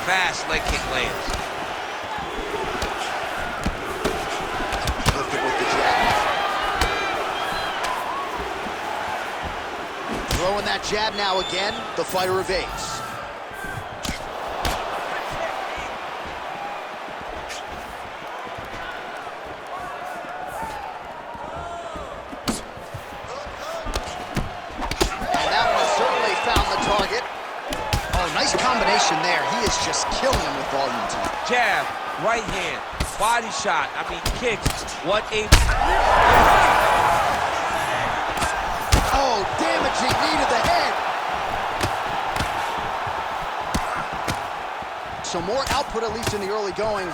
fast leg kick lands. Lifted with the jab. Throwing that jab now again. The fighter evades. Nice combination there. He is just killing him with volume tonight. Jab, right hand, body shot. I mean, kicks. What a... Oh, damaging knee to the head. So more output, at least in the early going.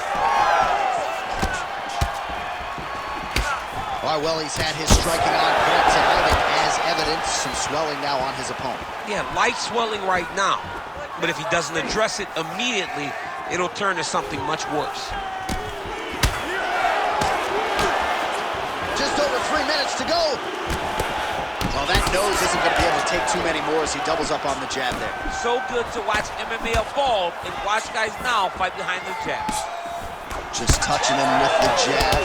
All right, well, he's had his striking on point tonight, and as evidence, some swelling now on his opponent. Yeah, light swelling right now. But if he doesn't address it immediately, it'll turn to something much worse. Just over 3 minutes to go. Well, that nose isn't going to be able to take too many more as he doubles up on the jab there. So good to watch MMA evolve and watch guys now fight behind the jabs. Just touching him with the jab.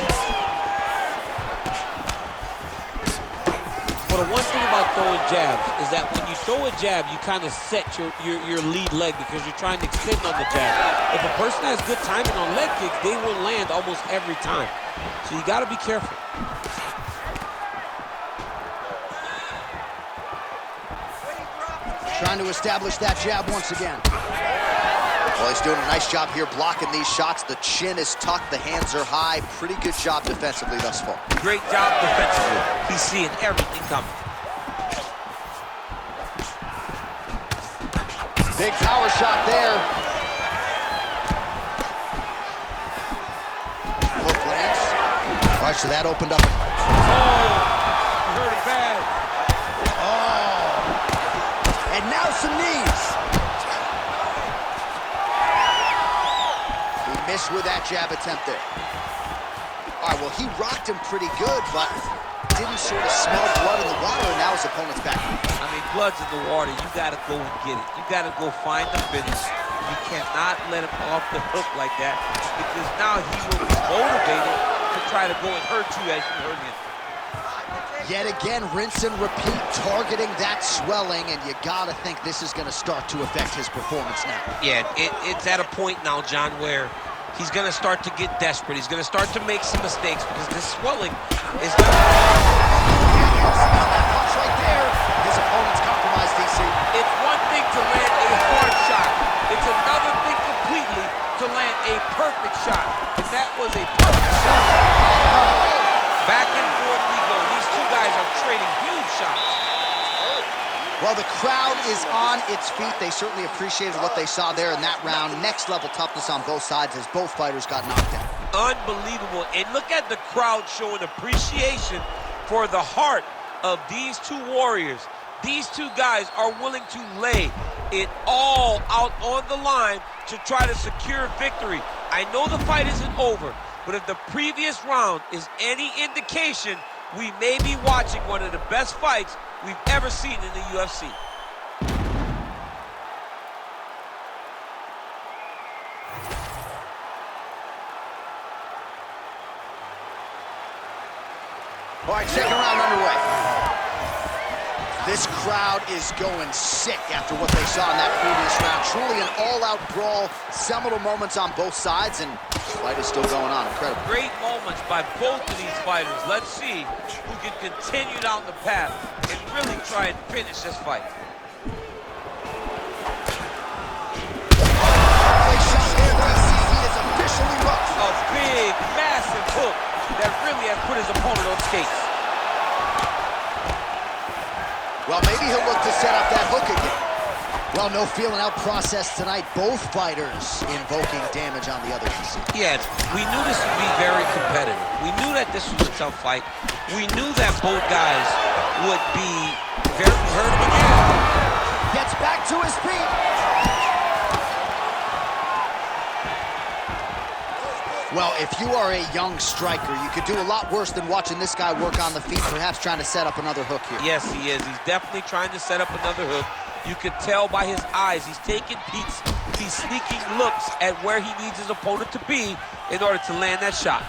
Well, the one thing about throwing jabs is that when you throw a jab, you kind of set your lead leg because you're trying to extend on the jab. If a person has good timing on leg kicks, they will land almost every time. So you got to be careful. Trying to establish that jab once again. Well, he's doing a nice job here blocking these shots. The chin is tucked, the hands are high. Pretty good job defensively thus far. Great job defensively. He's seeing everything coming. Big power shot there. Hook lands. All right, so that opened up. Oh, you heard it bad. Oh. And now some knees. Missed with that jab attempt there. All right, well, he rocked him pretty good, but didn't sort of smell blood in the water, and now his opponent's back. I mean, blood's in the water. You got to go and get it. You got to go find the finish. You cannot let him off the hook like that because now he will be motivated to try to go and hurt you as you hurt him. Yet again, rinse and repeat, targeting that swelling, and you got to think this is going to start to affect his performance now. Yeah, it's at a point now, John, where he's going to start to get desperate. He's going to start to make some mistakes because this swelling is going to... That punch right there. His opponent's compromised, DC. It's one thing to land a hard shot. It's another thing completely to land a perfect shot. And that was a perfect shot. Back and forth we go. These two guys are trading huge shots. Well, the crowd is on its feet. They certainly appreciated what they saw there in that round. Next level toughness on both sides as both fighters got knocked out. Unbelievable. And look at the crowd showing appreciation for the heart of these two warriors. These two guys are willing to lay it all out on the line to try to secure victory. I know the fight isn't over, but if the previous round is any indication, we may be watching one of the best fights we've ever seen in the UFC. All right, second round underway. This crowd is going sick after what they saw in that previous round. Truly an all-out brawl, seminal moments on both sides, and the fight is still going on. Incredible. Great moments by both of these fighters. Let's see who can continue down the path and really try and finish this fight. Place shot there, DC is officially rough. A big, massive hook that really has put his opponent on skates. Well, maybe he'll look to set up that hook again. Well, no feeling out process tonight. Both fighters invoking damage on the other. Yes, we knew this would be very competitive. We knew that this was a tough fight. We knew that both guys would be very hurt again. Gets back to his feet. Well, if you are a young striker, you could do a lot worse than watching this guy work on the feet, perhaps trying to set up another hook here. Yes, he is. He's definitely trying to set up another hook. You could tell by his eyes. He's taking peeks. He's sneaking looks at where he needs his opponent to be in order to land that shot.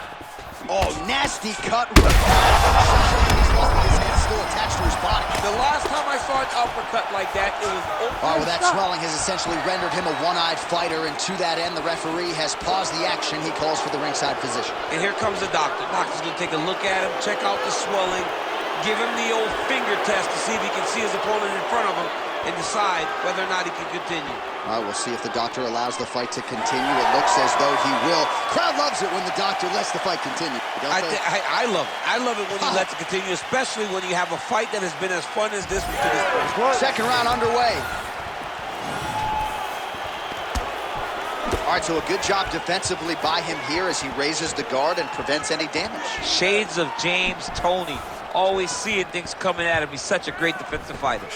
Oh, nasty cut. His head still attached to his body. The last time I saw an uppercut like that, it was open. Oh, well, that swelling has essentially rendered him a one-eyed fighter, and to that end, the referee has paused the action. He calls for the ringside physician. And here comes the doctor. Doctor's gonna take a look at him, check out the swelling, give him the old finger test to see if he can see his opponent in front of him and decide whether or not he can continue. All right, we'll see if the doctor allows the fight to continue. It looks as though he will. Crowd loves it when the doctor lets the fight continue. I love it. I love it when he lets it continue, especially when you have a fight that has been as fun as this one to this point. Second round underway. All right, so a good job defensively by him here as he raises the guard and prevents any damage. Shades of James Toney. Always seeing things coming at him. He's such a great defensive fighter.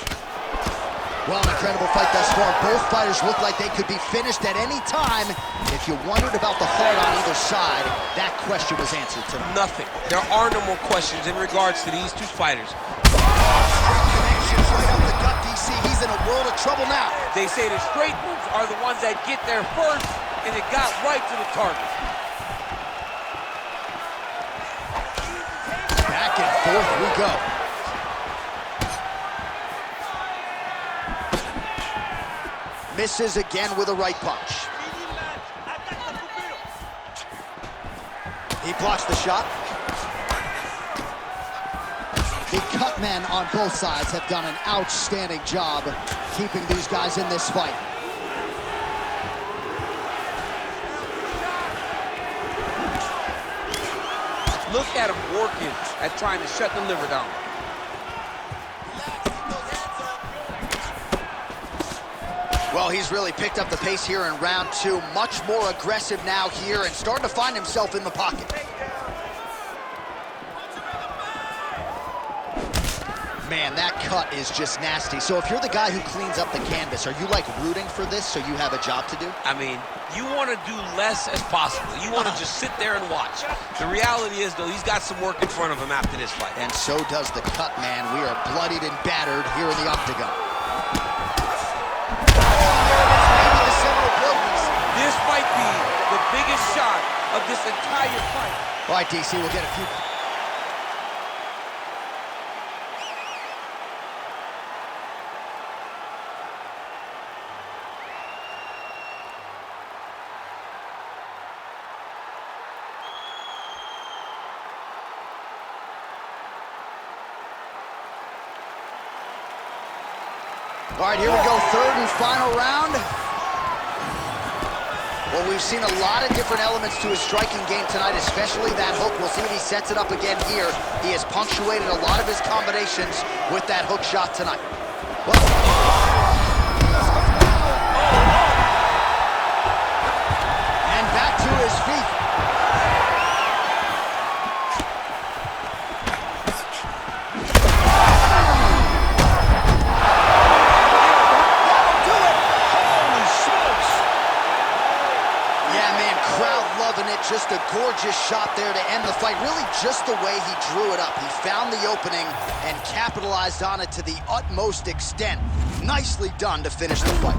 Well, an incredible fight thus far. Both fighters look like they could be finished at any time. If you wondered about the heart on either side, that question was answered tonight. Nothing. There are no more questions in regards to these two fighters. Connections right up the gut, DC. He's in a world of trouble now. They say the straight moves are the ones that get there first, and it got right to the target. Back and forth we go. Misses again with a right punch. He blocks the shot. The cut men on both sides have done an outstanding job keeping these guys in this fight. Look at him working at trying to shut the liver down. Well, he's really picked up the pace here in round two. Much more aggressive now here and starting to find himself in the pocket. Man, that cut is just nasty. So if you're the guy who cleans up the canvas, are you like rooting for this so you have a job to do? I mean, you want to do less as possible. You want to just sit there and watch. The reality is, though, he's got some work in front of him after this fight. And so does the cut man. We are bloodied and battered here in the octagon. This might be the biggest shot of this entire fight. All right, DC, we'll get a few. All right, here we go, third and final round. Well, we've seen a lot of different elements to his striking game tonight, especially that hook. We'll see if he sets it up again here. He has punctuated a lot of his combinations with that hook shot tonight. And back to his feet. Just a gorgeous shot there to end the fight. Really just the way he drew it up. He found the opening and capitalized on it to the utmost extent. Nicely done to finish the fight.